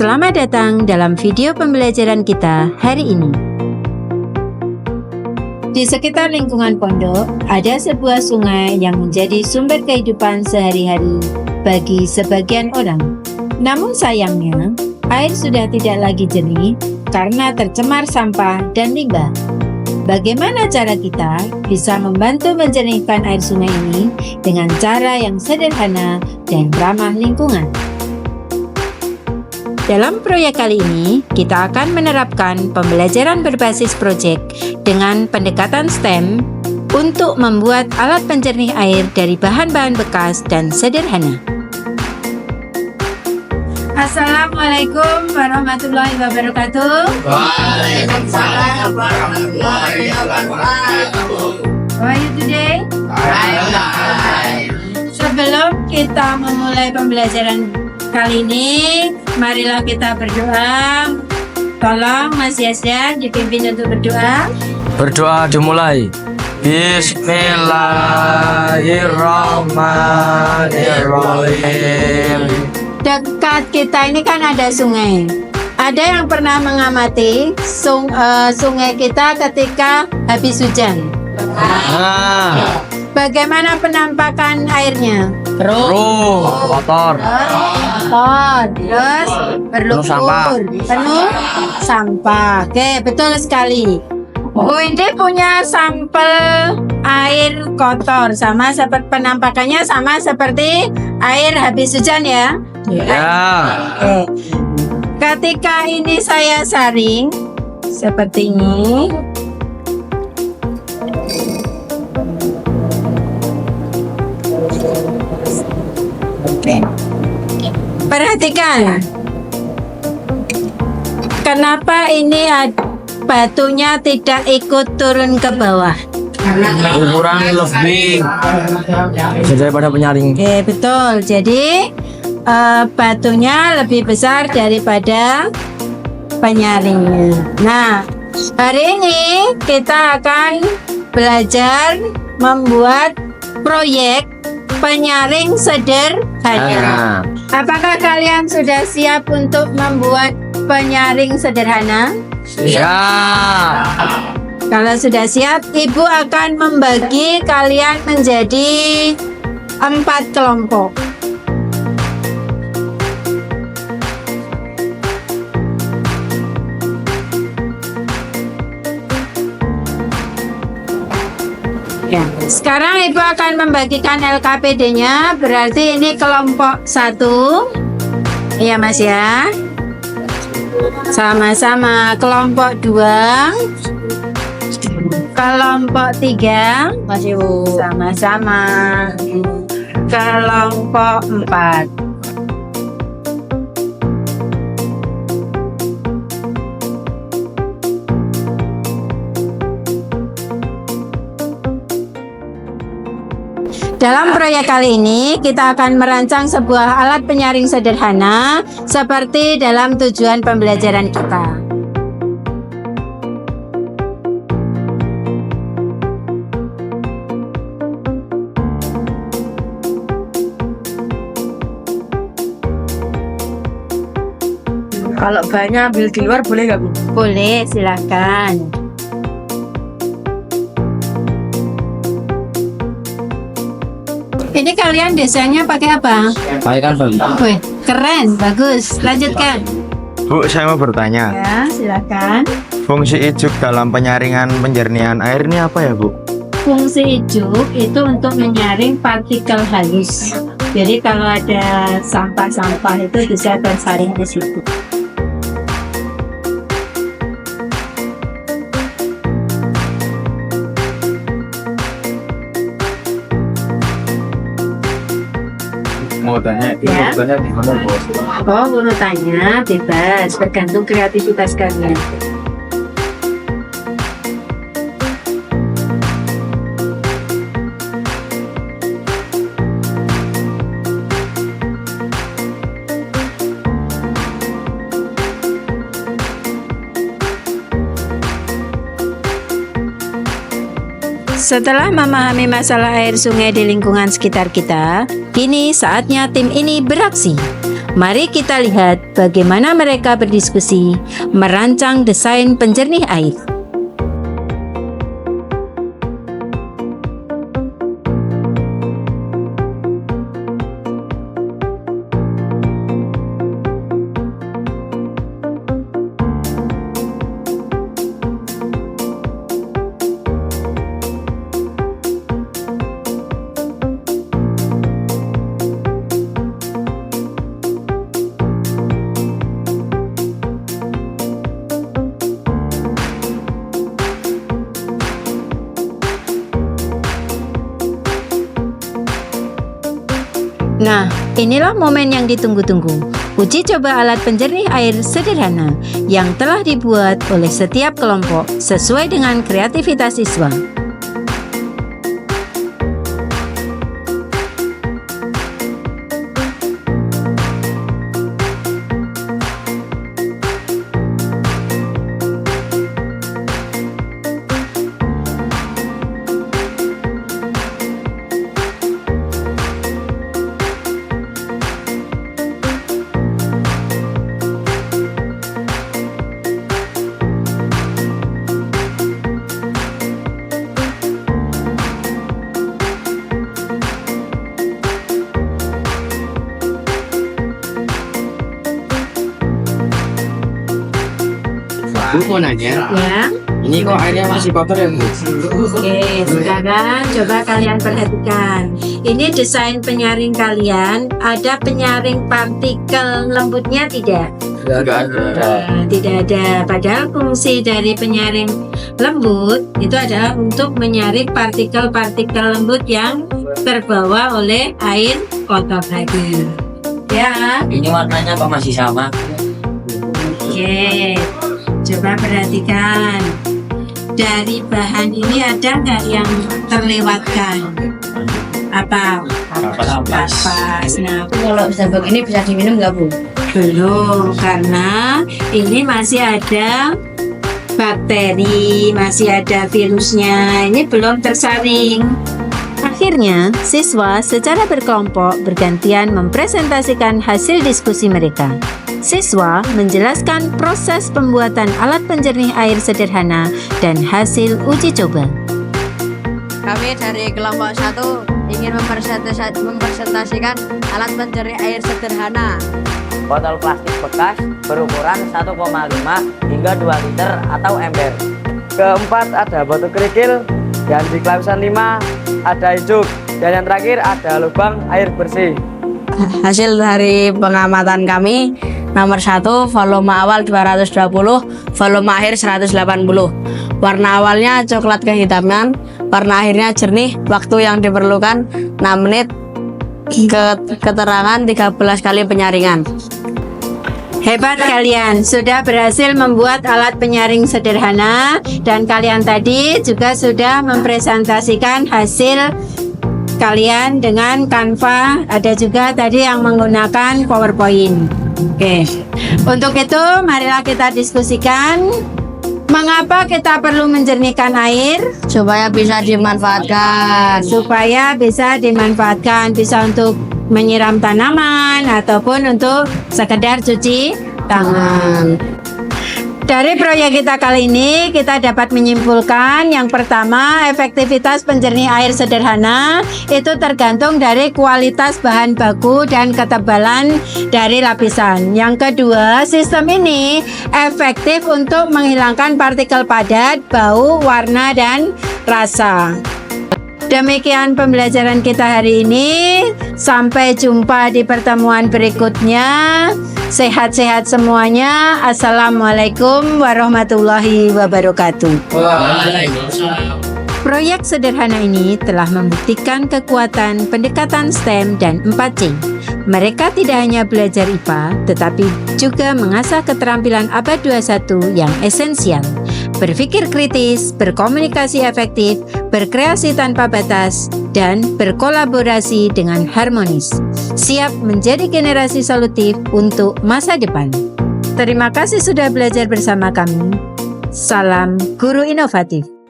Selamat datang dalam video pembelajaran kita hari ini. Di sekitar lingkungan pondok, ada sebuah sungai yang menjadi sumber kehidupan sehari-hari bagi sebagian orang. Namun sayangnya, air sudah tidak lagi jernih karena tercemar sampah dan limbah. Bagaimana cara kita bisa membantu menjernihkan air sungai ini dengan cara yang sederhana dan ramah lingkungan? Dalam proyek kali ini, kita akan menerapkan pembelajaran berbasis proyek dengan pendekatan STEM untuk membuat alat penjernih air dari bahan-bahan bekas dan sederhana. Assalamualaikum warahmatullahi wabarakatuh. Waalaikumsalam warahmatullahi wabarakatuh. How are you today? Sebelum kita memulai pembelajaran kali ini, marilah kita berdoa. Tolong Mas Yasya dipimpin untuk berdoa. Berdoa dimulai. Bismillahirrahmanirrahim. Dekat kita ini kan ada sungai. Ada yang pernah mengamati sungai kita ketika habis hujan? Bagaimana penampakan airnya? Kotor. Terus berlumpur, penuh sampah. Oke, betul sekali. Bu Indi punya sampel air kotor, sama seperti penampakannya sama seperti air habis hujan ya. Oke. Ketika ini saya saring seperti ini. Oke. Perhatikan. Kenapa ini batunya tidak ikut turun ke bawah? Ukuran lebih daripada penyaring. Oke, betul. Jadi batunya lebih besar daripada penyaringnya. Nah, hari ini kita akan belajar membuat proyek penyaring sederhana. Apakah kalian sudah siap untuk membuat penyaring sederhana? Siap. Kalau sudah siap, Ibu akan membagi kalian menjadi 4 kelompok. Ya, sekarang Ibu akan membagikan LKPD-nya, berarti ini kelompok 1. Iya Mas ya. Sama-sama. Kelompok 2. Kelompok 3. Masih sama-sama. Kelompok 4. Dalam proyek kali ini, kita akan merancang sebuah alat penyaring sederhana seperti dalam tujuan pembelajaran kita. Kalau banyak ambil di luar boleh nggak Bu? Boleh, silakan. Ini kalian desainnya pakai apa? Pakai kanvas. Wih, keren, bagus. Lanjutkan. Bu, saya mau bertanya. Ya, silakan. Fungsi ijuk dalam penyaringan penjernihan air ini apa ya, Bu? Fungsi ijuk itu untuk menyaring partikel halus. Jadi kalau ada sampah-sampah itu bisa tersaring di situ. Mau tanya, Ya. di mana, Bu? Oh, urutannya bebas, tergantung kreativitas kalian. Setelah memahami masalah air sungai di lingkungan sekitar kita, kini saatnya tim ini beraksi. Mari kita lihat bagaimana mereka berdiskusi merancang desain penjernih air. Nah, inilah momen yang ditunggu-tunggu. Uji coba alat penjernih air sederhana yang telah dibuat oleh setiap kelompok sesuai dengan kreativitas siswa. Bu mau nanya, Ya. ini kok airnya masih kotor ya Bu? Oke, sekarang coba kalian perhatikan. Ini desain penyaring kalian, ada penyaring partikel lembutnya tidak? Enggak ada. Tidak ada. Padahal fungsi dari penyaring lembut itu adalah untuk menyaring partikel-partikel lembut yang terbawa oleh air kotor tadi. Ya. Ini warnanya kok masih sama? Oke. Coba perhatikan. Dari bahan ini ada nggak yang terlewatkan? Apa? Kapas. Nah, Kalau sabuk ini bisa diminum nggak Bu? belum, karena ini masih ada bakteri, masih ada virusnya. Ini belum tersaring. Akhirnya, siswa secara berkelompok bergantian mempresentasikan hasil diskusi mereka. Siswa menjelaskan proses pembuatan alat penjernih air sederhana dan hasil uji coba. Kami dari kelompok 1 ingin mempresentasikan alat penjernih air sederhana. Botol plastik bekas berukuran 1,5 hingga 2 liter atau ember. Keempat ada botol kerikil, dan di lapisan 5 ada hijuk, dan yang terakhir ada lubang air bersih. Hasil dari pengamatan kami, nomor 1 volume awal 220, volume akhir 180. Warna awalnya coklat kehitaman, warna akhirnya jernih, waktu yang diperlukan 6 menit, keterangan 13 kali penyaringan. Hebat kalian, sudah berhasil membuat alat penyaring sederhana dan kalian tadi juga sudah mempresentasikan hasil kalian dengan Canva. Ada juga tadi yang menggunakan PowerPoint. Oke, untuk itu marilah kita diskusikan mengapa kita perlu menjernihkan air Supaya bisa dimanfaatkan. supaya bisa dimanfaatkan, bisa untuk menyiram tanaman ataupun untuk sekedar cuci tangan. Dari proyek kita kali ini, kita dapat menyimpulkan yang pertama, efektivitas penjernih air sederhana itu tergantung dari kualitas bahan baku dan ketebalan dari lapisan. Yang kedua, sistem ini efektif untuk menghilangkan partikel padat, bau, warna, dan rasa. Demikian pembelajaran kita hari ini. Sampai jumpa di pertemuan berikutnya. Sehat-sehat semuanya. Assalamualaikum warahmatullahi wabarakatuh. Waalaikumsalam. Proyek sederhana ini telah membuktikan kekuatan pendekatan STEM dan 4C. Mereka tidak hanya belajar IPA, tetapi juga mengasah keterampilan abad 21 yang esensial. Berpikir kritis, berkomunikasi efektif, berkreasi tanpa batas, dan berkolaborasi dengan harmonis. Siap menjadi generasi solutif untuk masa depan. Terima kasih sudah belajar bersama kami. Salam Guru Inovatif.